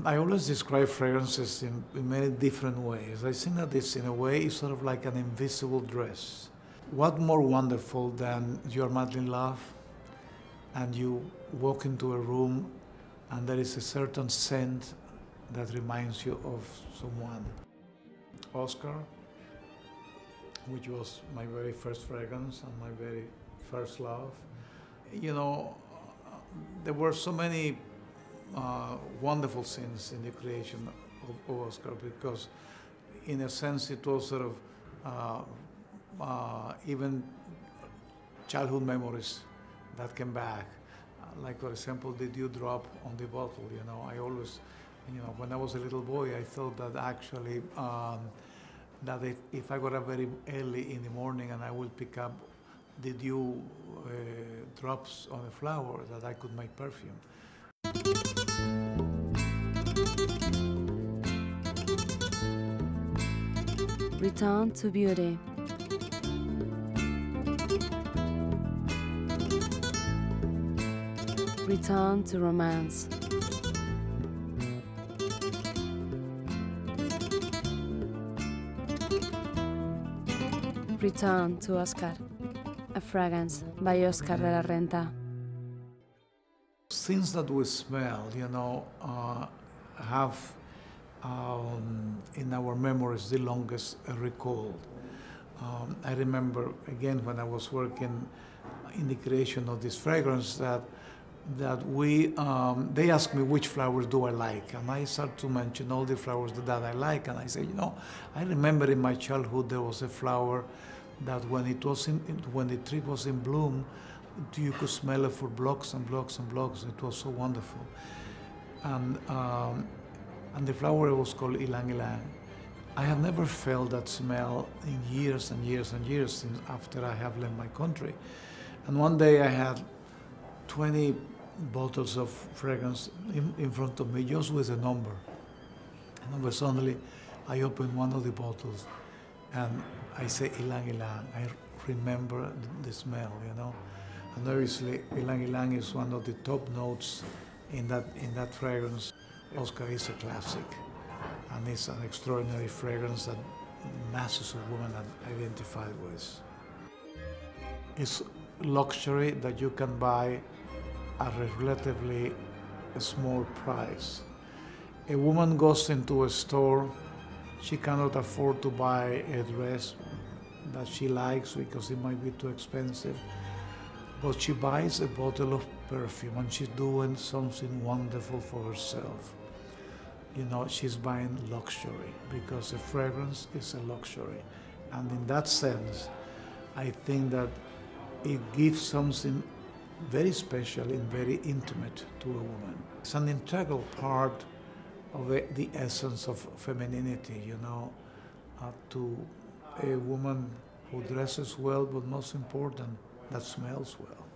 I always describe fragrances in many different ways. I think that it's, in a way, it's sort of like an invisible dress. What more wonderful than you're madly in love and you walk into a room and there is a certain scent that reminds you of someone. Oscar, which was my very first fragrance and my very first love. You know, there were so many wonderful scenes in the creation of Oscar, because in a sense it was sort of even childhood memories that came back. Like, for example, the dewdrop on the bottle. You know, I always, you know, when I was a little boy, I thought that actually that if I got up very early in the morning and I will pick up the dew drops on a flower, that I could make perfume. Return to beauty. Return to romance. Return to Oscar, a fragrance by Oscar de la Renta. Things that we smell, you know, have in our memories the longest recall. I remember, again, when I was working in the creation of this fragrance, that they asked me which flowers do I like, and I started to mention all the flowers that I like, and I said, you know, I remember in my childhood there was a flower that when the tree was in bloom, you could smell it for blocks and blocks and blocks. It was so wonderful, and the flower was called ylang ylang. I have never felt that smell in years and years and years since after I have left my country, and one day I had 20 bottles of fragrance in front of me, just with a number. And suddenly, I opened one of the bottles, and I say ylang ylang. I remember the smell, you know. And obviously, ylang ylang is one of the top notes in that fragrance. Oscar is a classic, and it's an extraordinary fragrance that masses of women have identified with. It's luxury that you can buy at a relatively small price. A woman goes into a store, she cannot afford to buy a dress that she likes because it might be too expensive, but she buys a bottle of perfume and she's doing something wonderful for herself. You know, she's buying luxury because a fragrance is a luxury. And in that sense, I think that it gives something very special and very intimate to a woman. It's an integral part of the essence of femininity, you know, to a woman who dresses well, but most important, that smells well.